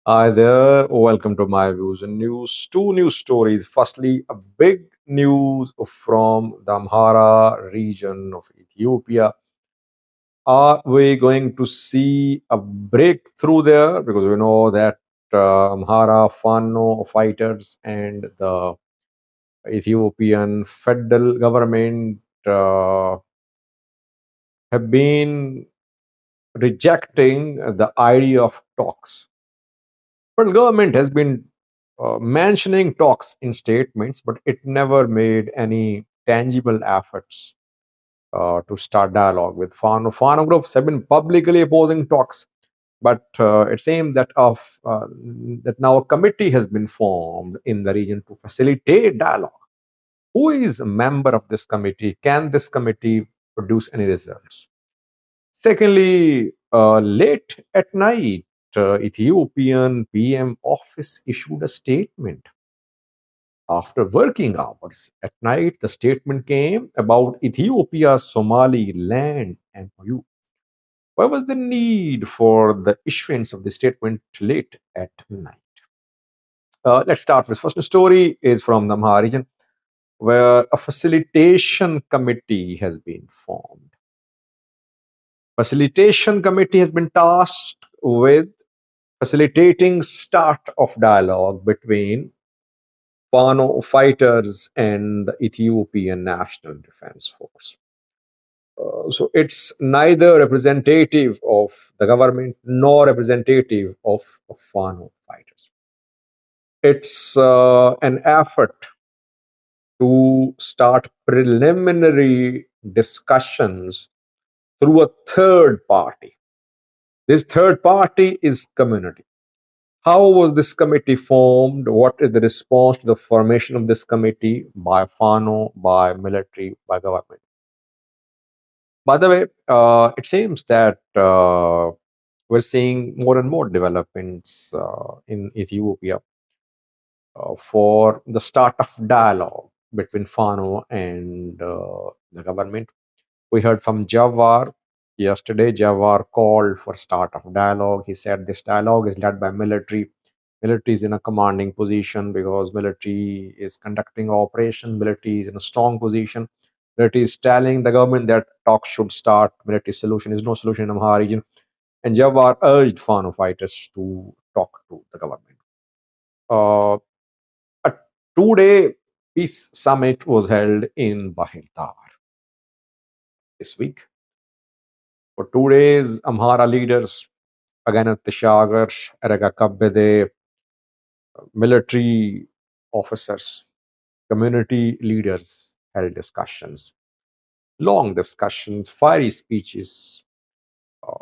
Hi there, welcome to my views and news. Two news stories. Firstly, a big news from the Amhara region of Ethiopia. Are we going to see a breakthrough there? Because we know that Amhara, Fano fighters and the Ethiopian federal government have been rejecting the idea of talks. Well, government has been mentioning talks in statements, but it never made any tangible efforts to start dialogue with Fano. Fano groups have been publicly opposing talks, but it seems that now a committee has been formed in the region to facilitate dialogue. Who is a member of this committee? Can this committee produce any results? Secondly, late at night, Ethiopian PM Office issued a statement after working hours. At night, the statement came about Ethiopia's Somali land MOU. Why was the need for the issuance of the statement late at night? Let's start with first story is from the Amhara region, where a facilitation committee has been formed. Facilitation committee has been tasked with facilitating start of dialogue between Fano fighters and the Ethiopian National Defense Force. So it's neither representative of the government nor representative of Fano fighters. It's an effort to start preliminary discussions through a third party. This third party is community. How was this committee formed? What is the response to the formation of this committee by Fano, by military, by government? By the way, it seems that we're seeing more and more developments in Ethiopia for the start of dialogue between Fano and the government. We heard from Jawar yesterday. Jawar called for start of dialogue. He said this dialogue is led by military. Military is in a commanding position because military is conducting operations. Military is in a strong position. Military is telling the government that talks should start. Military solution is no solution in Amhara region. And Jawar urged Fano fighters to talk to the government. A two-day peace summit was held in Bahirtar this week. For 2 days, Amhara leaders, Againat Tishagar, Erega Kabbede, military officers, community leaders held discussions, long discussions, fiery speeches. Uh,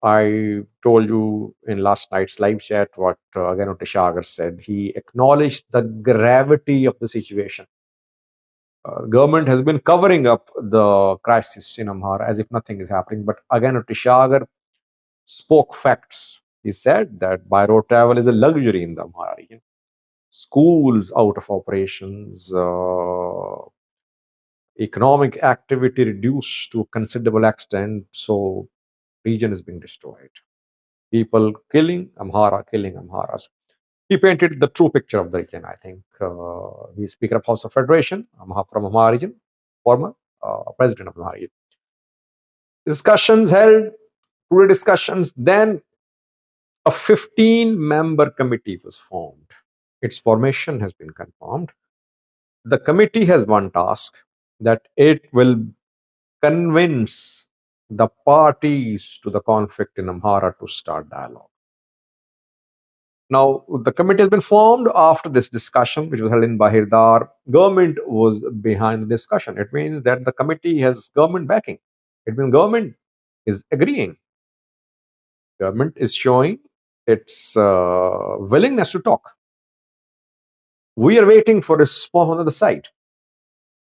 I told you in last night's live chat what Againat Tishagar said. He acknowledged the gravity of the situation. Government has been covering up the crisis in Amhara as if nothing is happening. But again, Tishagar spoke facts. He said that by road travel is a luxury in the Amhara region. Schools out of operations, economic activity reduced to a considerable extent, so region is being destroyed. People killing Amharas. He painted the true picture of the region, I think. He's Speaker of House of Federation from Amhara region, former president of Amhara region. Discussions held, two discussions, then a 15-member committee was formed. Its formation has been confirmed. The committee has one task that it will convince the parties to the conflict in Amhara to start dialogue. Now, the committee has been formed after this discussion, which was held in Bahirdar. Government was behind the discussion. It means that the committee has government backing. It means government is agreeing. Government is showing its willingness to talk. We are waiting for a response on the other side.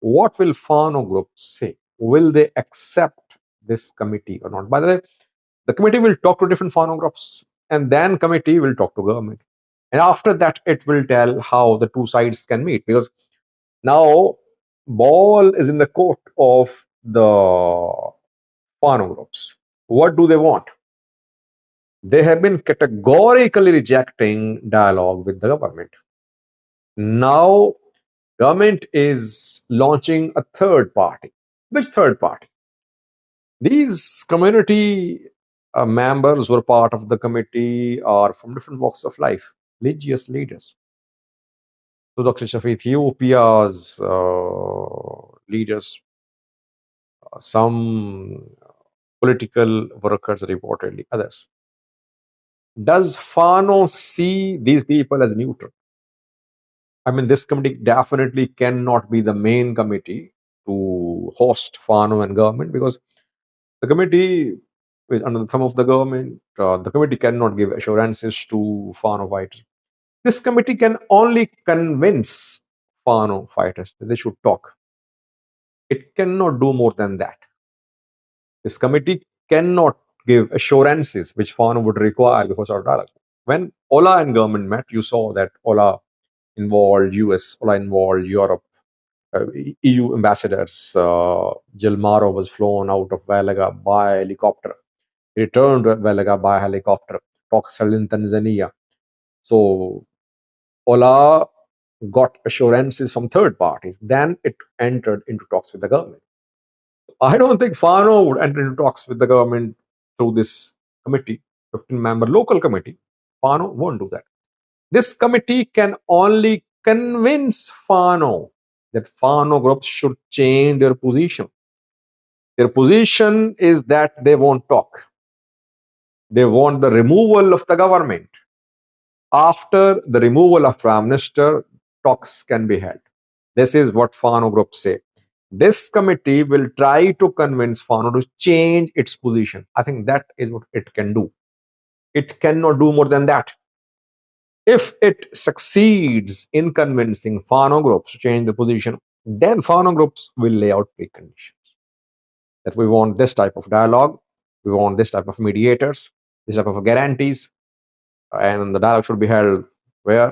What will Fano Group say? Will they accept this committee or not? By the way, the committee will talk to different Fano groups, and then committee will talk to government. And after that, it will tell how the two sides can meet. Because now ball is in the court of the Fano groups. What do they want? They have been categorically rejecting dialogue with the government. Now, government is launching a third party. Which third party? These community members who are part of the committee are from different walks of life, religious leaders. So, Dr. of Ethiopia's leaders, some political workers reportedly, others. Does Fano see these people as neutral? I mean, this committee definitely cannot be the main committee to host Fano and government, because the committee is under the thumb of the government. The committee cannot give assurances to Fano fighters. This committee can only convince Fano fighters that they should talk. It cannot do more than that. This committee cannot give assurances which Fano would require before start dialogue. When Ola and government met, you saw that Ola involved US, Ola involved Europe, EU ambassadors. Gilmaro was flown out of Valaga by helicopter, returned to Valaga by helicopter, talks held in Tanzania. So Ola got assurances from third parties. Then it entered into talks with the government. I don't think Fano would enter into talks with the government through this committee, 15-member local committee. Fano won't do that. This committee can only convince Fano that Fano groups should change their position. Their position is that they won't talk. They want the removal of the government. After the removal of Prime Minister, talks can be held. This is what Fano groups say. This committee will try to convince Fano to change its position. I think that is what it can do. It cannot do more than that. If it succeeds in convincing Fano groups to change the position, then Fano groups will lay out preconditions. That we want this type of dialogue, we want this type of mediators, this type of guarantees, and the dialogue should be held where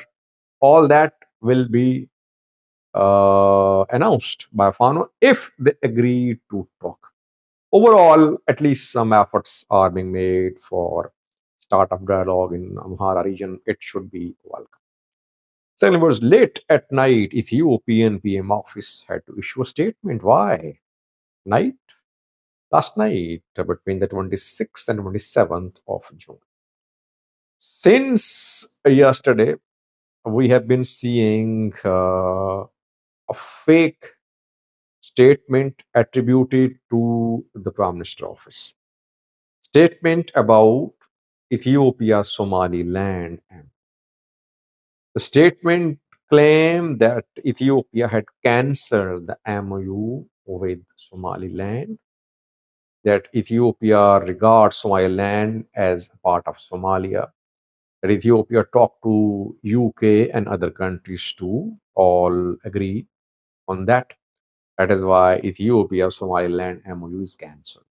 all that will be announced by Fano if they agree to talk. Overall, at least some efforts are being made for start of dialogue in Amhara region. It should be welcome. Second was late at night, Ethiopian PM Office had to issue a statement. Why? Night? Last night, between the 26th and 27th of June. Since yesterday, we have been seeing a fake statement attributed to the Prime Minister office. Statement about Ethiopia Somaliland. The statement claimed that Ethiopia had cancelled the MOU with Somaliland, that Ethiopia regards Somaliland as part of Somalia, that Ethiopia talked to UK and other countries too, all agree on that. That is why Ethiopia Somaliland MOU is cancelled.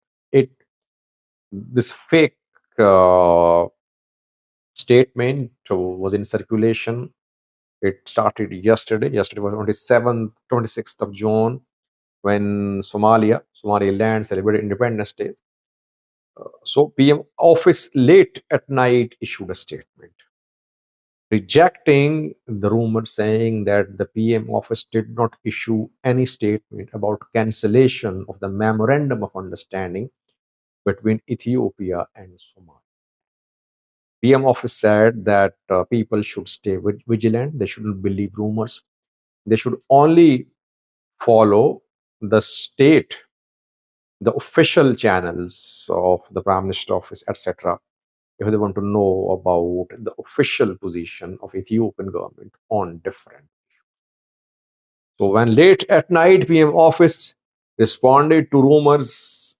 This fake statement was in circulation. It started yesterday. Yesterday was 27th, 26th of June, when Somaliland celebrated Independence Day. So PM office late at night issued a statement rejecting the rumor, saying that the PM office did not issue any statement about cancellation of the memorandum of understanding between Ethiopia and Somalia. PM office said that people should stay vigilant. They shouldn't believe rumors. They should only follow the state, the official channels of the Prime Minister office, etc., if they want to know about the official position of Ethiopian government on different. So when late at night PM office responded to rumors,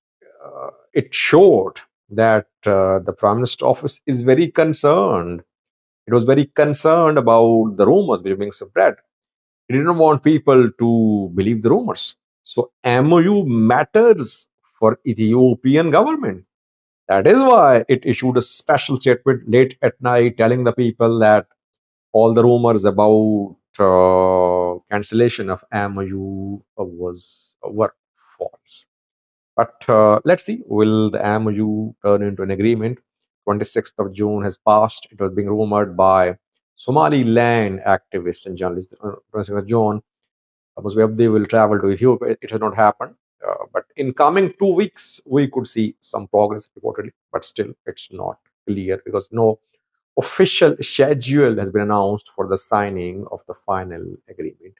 it showed that the Prime Minister office is very concerned. It was very concerned about the rumors which were being spread. It didn't want people to believe the rumors. So MOU matters for Ethiopian government. That is why it issued a special statement late at night telling the people that all the rumors about cancellation of MOU were false. But let's see, will the MOU turn into an agreement? 26th of June has passed. It was being rumored by Somaliland activists and journalists. 26th of June, Abu Abdi will travel to Ethiopia. It has not happened. But in coming 2 weeks, we could see some progress reportedly, but still it's not clear because no official schedule has been announced for the signing of the final agreement.